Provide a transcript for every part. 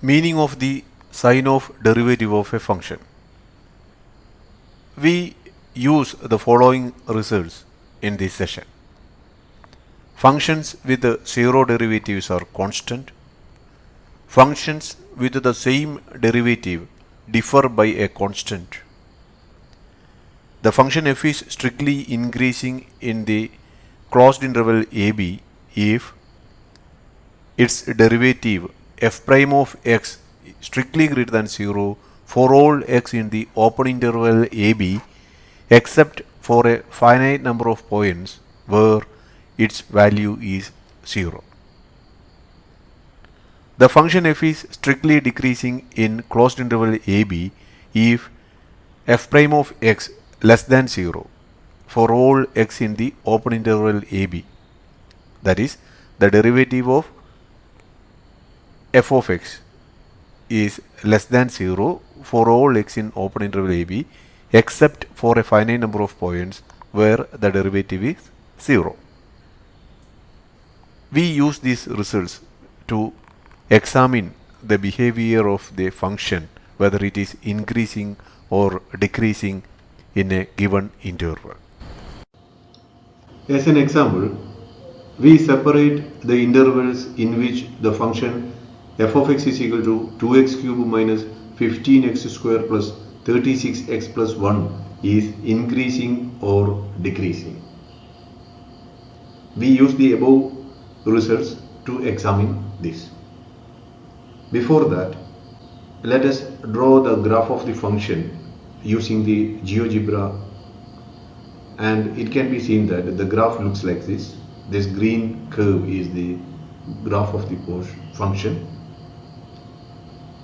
Meaning of the sign of derivative of a function. We use the following results in this session. Functions with zero derivatives are constant. Functions with the same derivative differ by a constant. The function f is strictly increasing in the closed interval ab if its derivative f prime of x strictly greater than 0 for all x in the open interval ab except for a finite number of points where its value is 0. The function f is strictly decreasing in closed interval ab if f prime of x less than 0 for all x in the open interval ab. That is, the derivative of f of x is less than 0 for all x in open interval ab except for a finite number of points where the derivative is 0. We use these results to examine the behavior of the function, whether it is increasing or decreasing in a given interval. As an example, we separate the intervals in which the function f of x is equal to 2x cube minus 15x square plus 36x plus 1 is increasing or decreasing. We use the above results to examine this. Before that, let us draw the graph of the function using the GeoGebra, and it can be seen that the graph looks like this. This green curve is the graph of the function,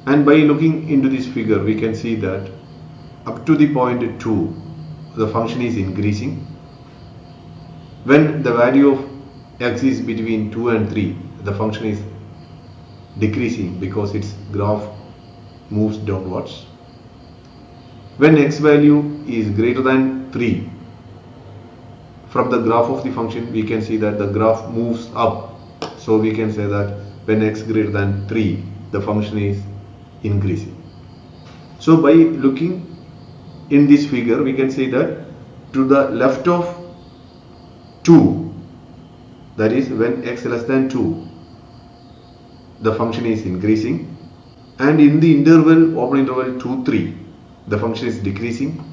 and by looking into this figure we can see that up to the point 2 the function is increasing. When the value of x is between 2 and 3, the function is decreasing because its graph moves downwards. When x value is greater than 3, from the graph of the function we can see that the graph moves up. So we can say that when x greater than 3, the function is increasing. So by looking in this figure we can say that to the left of 2, that is when x less than 2, the function is increasing, and in the interval open interval 2 3 the function is decreasing.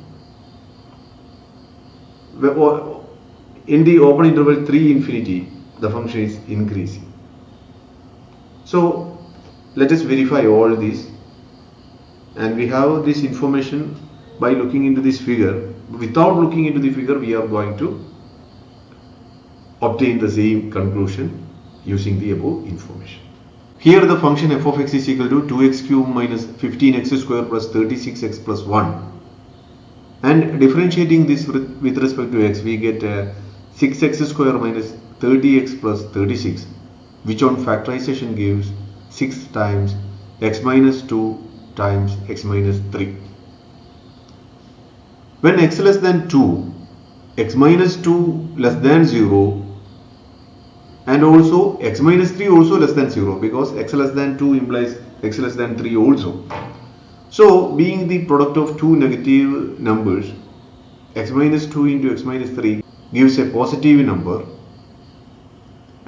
In the open interval 3 infinity the function is increasing. So let us verify all this, and we have this information by looking into this figure. Without looking into the figure we are going to obtain the same conclusion using the above information. Here the function f of x is equal to 2x cube minus 15x square plus 36x plus 1, and differentiating this with respect to x we get 6x square minus 30x plus 36, which on factorization gives 6 times x minus 2 times x minus 3. When x less than 2, x minus 2 less than 0, and also x minus 3 also less than 0, because x less than 2 implies x less than 3 also. So being the product of two negative numbers, x minus 2 into x minus 3 gives a positive number,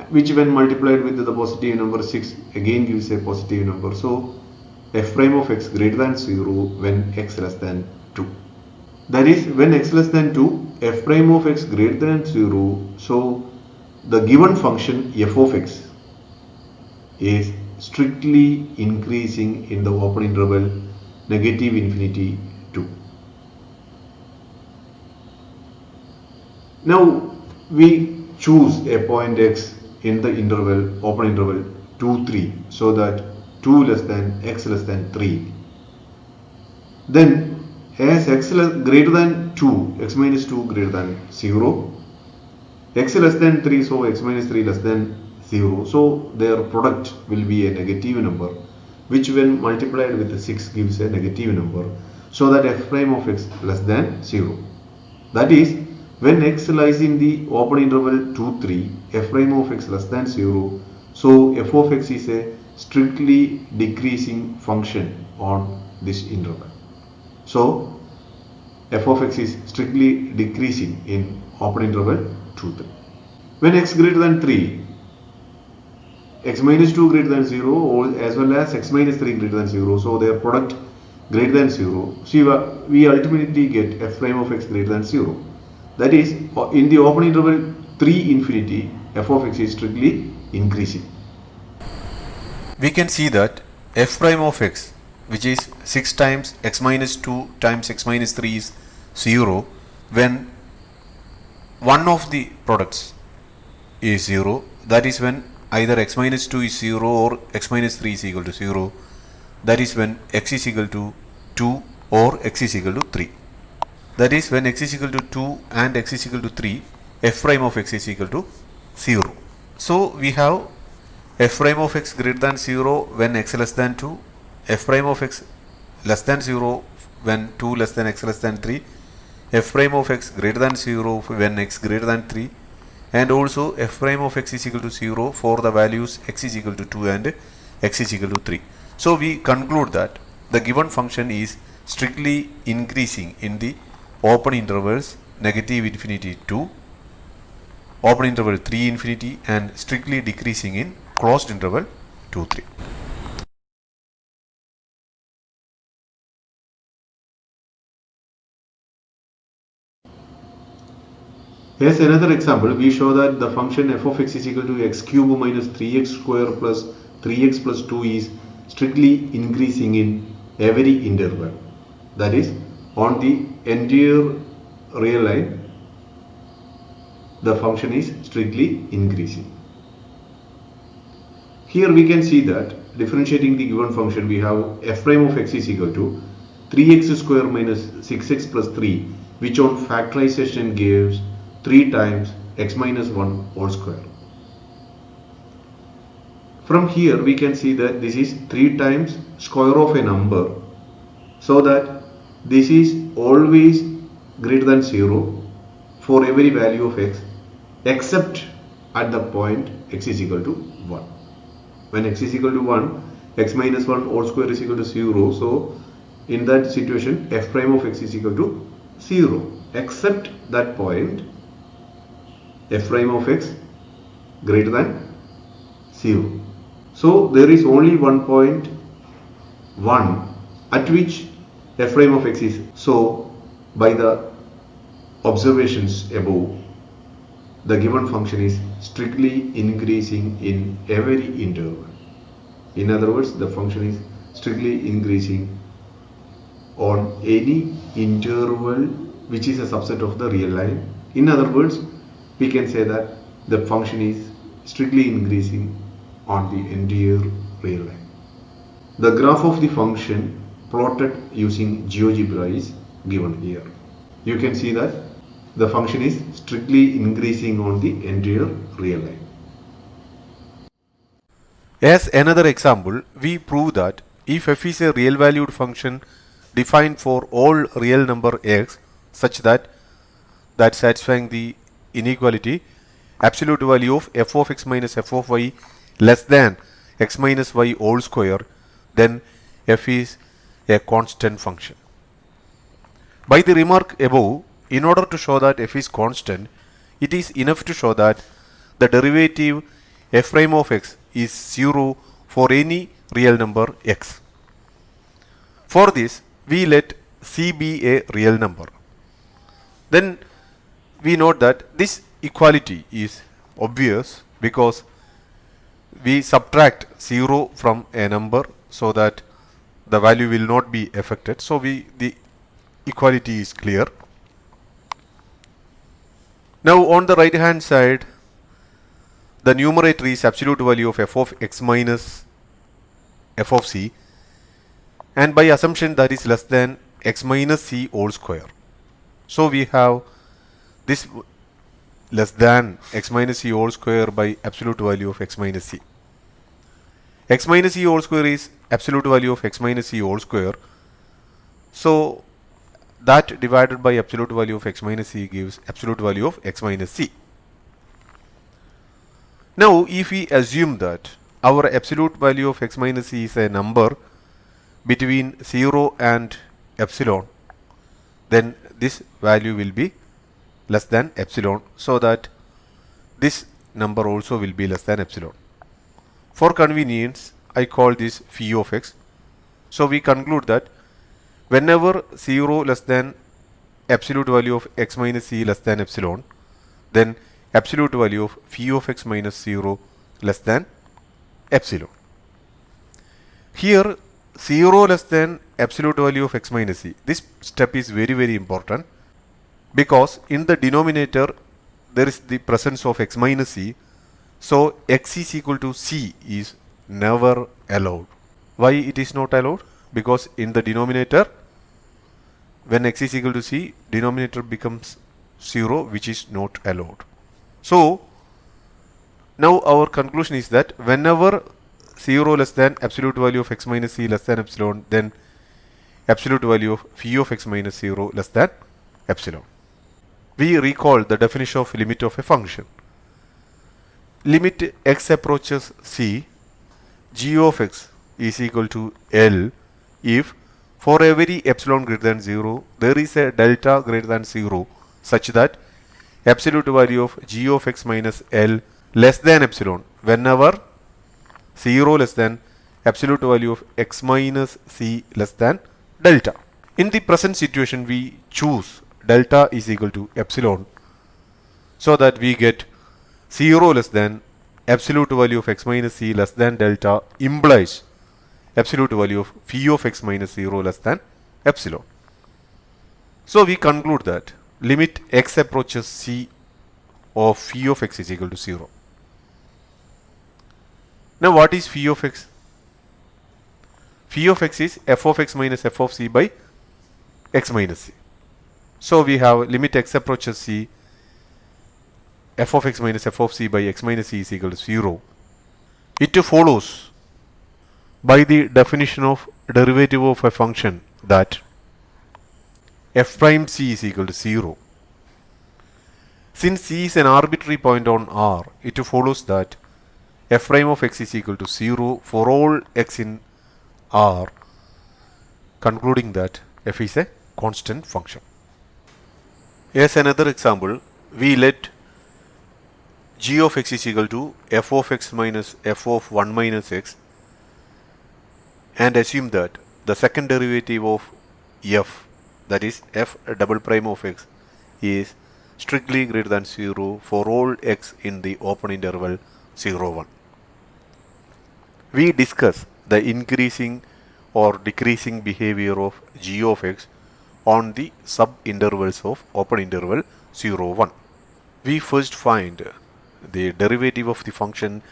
which when multiplied with the positive number 6 again gives a positive number. So f prime of x greater than 0 when x less than 2. That is, when x less than 2, f prime of x greater than 0. So the given function f of x is strictly increasing in the open interval negative infinity 2. Now we choose a point x in the interval open interval 2 3, so that 2 less than x less than 3. Then as x greater than 2, x minus 2 greater than 0, x less than 3, so x minus 3 less than 0, so their product will be a negative number, which when multiplied with 6 gives a negative number, so that f prime of x less than 0. That is, when x lies in the open interval 2 3, f prime of x less than 0, so f of x is a strictly decreasing function on this interval. So f of x is strictly decreasing in open interval 2, 3. When x greater than 3, x minus 2 greater than 0 or as well as x minus 3 greater than 0, so their product greater than 0, so we ultimately get f prime of x greater than 0. That is, in the open interval 3 infinity, f of x is strictly increasing. We can see that f prime of x, which is 6 times x minus 2 times x minus 3 is 0 when one of the products is 0, that is when either x minus 2 is 0 or x minus 3 is equal to 0, that is when x is equal to 2 or x is equal to 3. That is when x is equal to 2 and x is equal to 3, f prime of x is equal to 0. So we have f prime of x greater than 0 when x less than 2, f prime of x less than 0 when 2 less than x less than 3, f prime of x greater than 0 when x greater than 3, and also f prime of x is equal to 0 for the values x is equal to 2 and x is equal to 3. So we conclude that the given function is strictly increasing in the open intervals negative infinity 2, open interval 3 infinity, and strictly decreasing in closed interval 2, 3. Here's another example. We show that the function f of x is equal to x cube minus 3x square plus 3x plus 2 is strictly increasing in every interval. That is, on the entire real line, the function is strictly increasing. Here we can see that differentiating the given function, we have f prime of x is equal to 3x square minus 6x plus 3, which on factorization gives 3 times x minus 1 whole square. From here we can see that this is 3 times square of a number, so that this is always greater than 0 for every value of x except at the point x is equal to 1. When x is equal to 1, x minus 1 whole square is equal to 0. So in that situation f prime of x is equal to 0 except that point f prime of x greater than 0. So there is only one point 1 at which f prime of x is. So by the observations above, the given function is strictly increasing in every interval. In other words, the function is strictly increasing on any interval which is a subset of the real line. In other words, we can say that the function is strictly increasing on the entire real line. The graph of the function plotted using GeoGebra is given here. You can see that the function is strictly increasing on the entire real line. As another example, we prove that if f is a real valued function defined for all real number x such that satisfying the inequality absolute value of f of x minus f of y less than x minus y whole square, then f is a constant function. By the remark above, in order to show that f is constant, it is enough to show that the derivative f prime of x is 0 for any real number x. For this, we let c be a real number. Then we note that this equality is obvious because we subtract 0 from a number so that the value will not be affected. So the equality is clear. Now on the right hand side, the numerator is absolute value of f of x minus f of c, and by assumption that is less than x minus c whole square. So we have this less than x minus c whole square by absolute value of x minus c. X minus c whole square is absolute value of x minus c whole square. So that divided by absolute value of x minus c gives absolute value of x minus c. Now if we assume that our absolute value of x minus c is a number between 0 and epsilon, then this value will be less than epsilon, so that this number also will be less than epsilon. For convenience, I call this phi of x. So we conclude that whenever 0 less than absolute value of x minus c less than epsilon, then absolute value of phi of x minus 0 less than epsilon. Here 0 less than absolute value of x minus c. This step is very important, because in the denominator there is the presence of x minus c, so x is equal to c is never allowed. Why it is not allowed? Because in the denominator, when x is equal to c, denominator becomes 0, which is not allowed. So now our conclusion is that whenever 0 less than absolute value of x minus c less than epsilon, then absolute value of phi of x minus 0 less than epsilon. We recall the definition of limit of a function. Limit x approaches c, g of x is equal to L if for every epsilon greater than 0 there is a delta greater than 0 such that absolute value of g of x minus L less than epsilon whenever 0 less than absolute value of x minus c less than delta. In the present situation, we choose delta is equal to epsilon, so that we get 0 less than absolute value of x minus c less than delta implies absolute value of phi of x minus 0 less than epsilon. So we conclude that limit x approaches c of phi of x is equal to 0. Now what is phi of x? Phi of x is f of x minus f of c by x minus c. So we have limit x approaches c, f of x minus f of c by x minus c is equal to 0. It follows by the definition of derivative of a function that f prime c is equal to 0. Since c is an arbitrary point on R, it follows that f prime of x is equal to 0 for all x in R, concluding that f is a constant function. As another example, we let g of x is equal to f of x minus f of 1 minus x and assume that the second derivative of f, that is f double prime of x, is strictly greater than 0 for all x in the open interval 0, 1. We discuss the increasing or decreasing behavior of g of x on the sub-intervals of open interval 0, 1. We first find the derivative of the function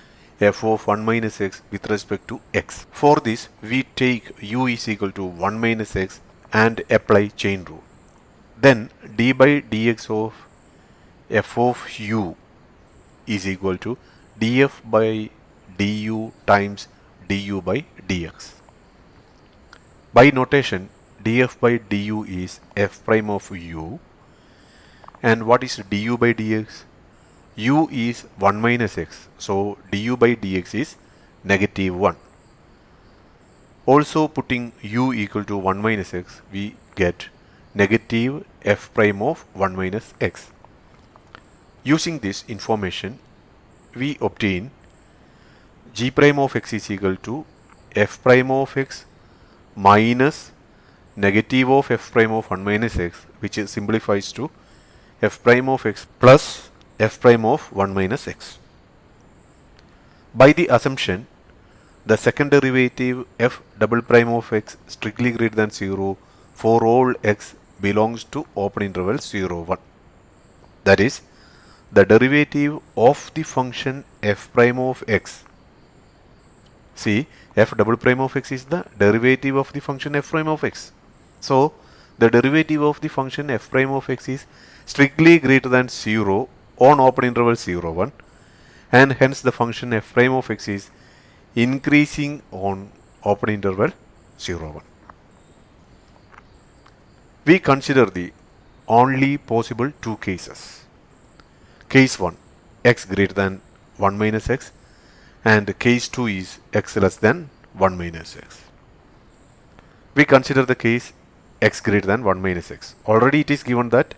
f of 1 minus x with respect to x. For this, we take u is equal to 1 minus x and apply chain rule. Then d by dx of f of u is equal to df by du times du by dx. By notation, df by du is f prime of u. And what is du by dx? U is 1 minus x, so du by dx is negative 1. Also putting u equal to 1 minus x, we get negative f prime of 1 minus x. Using this information, we obtain g prime of x is equal to f prime of x minus negative of f prime of 1 minus x, which simplifies to f prime of x plus f prime of 1 minus x. By the assumption, the second derivative f double prime of x strictly greater than 0 for all x belongs to open interval 0, 1. That is, the derivative of the function f prime of x. See, f double prime of x is the derivative of the function f prime of x. So, the derivative of the function f prime of x is strictly greater than 0 on open interval 0, 1, and hence the function f prime of x is increasing on open interval 0, 1. We consider the only possible two cases. Case 1, x greater than 1 minus x, and case 2 is x less than 1 minus x. We consider the case x greater than 1 minus x. Already it is given that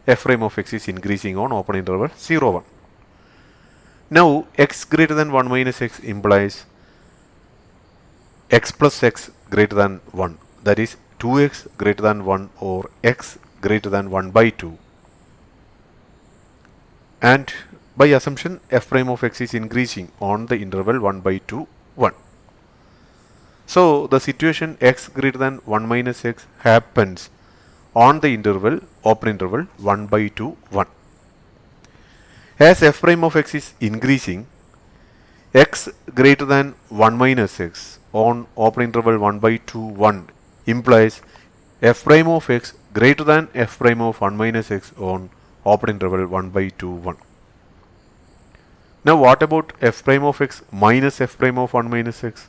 f prime of x is increasing on open interval 0, 1. Now x greater than 1 minus x implies x plus x greater than 1, that is 2x greater than 1 or x greater than 1 by 2. And by assumption f prime of x is increasing on the interval 1 by 2, 1. So the situation x greater than 1 minus x happens on the interval, open interval 1 by 2, 1. As f prime of x is increasing, x greater than 1 minus x on open interval 1 by 2, 1 implies f prime of x greater than f prime of 1 minus x on open interval 1 by 2, 1. Now what about f prime of x minus f prime of 1 minus x?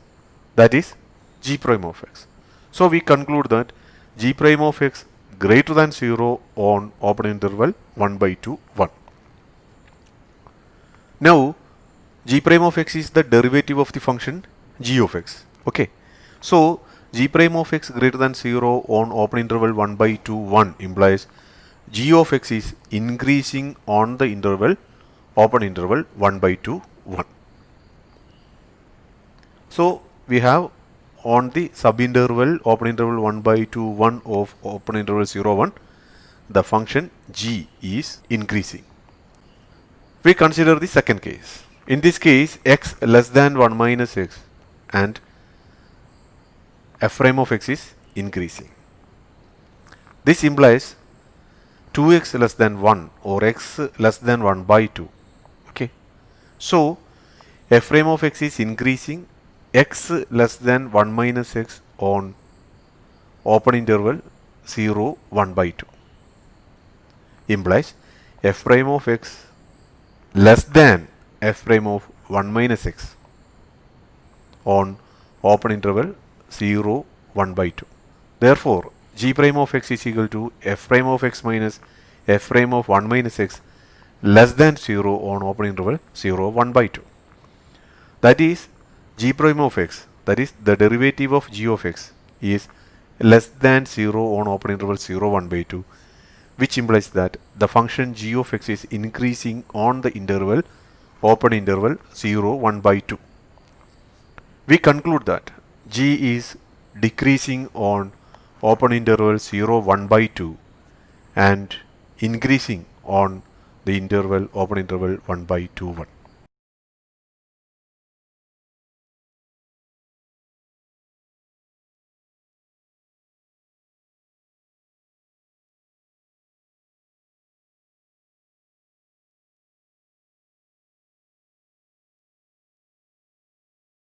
That is g prime of x. So we conclude that g prime of x greater than 0 on open interval 1 by 2, 1. Now g prime of x is the derivative of the function g of x. Okay. So g prime of x greater than 0 on open interval 1 by 2, 1 implies g of x is increasing on the interval open interval 1 by 2, 1. So we have on the subinterval open interval 1 by 2, 1 of open interval 0, 1, the function g is increasing. We consider the second case. In this case, x less than 1 minus x and f prime of x is increasing. This implies 2x less than 1 or x less than 1 by 2. Okay. So f prime of x is increasing x less than 1 minus x on open interval 0, 1 by 2 implies f prime of x less than f prime of 1 minus x on open interval 0, 1 by 2. Therefore, g prime of x is equal to f prime of x minus f prime of 1 minus x less than 0 on open interval 0, 1 by 2. That is g prime of x, that is the derivative of g of x, is less than 0 on open interval 0, 1 by 2, which implies that the function g of x is increasing on the interval open interval 0, 1 by 2. We conclude that g is decreasing on open interval 0, 1 by 2 and increasing on the interval open interval 1 by 2, 1.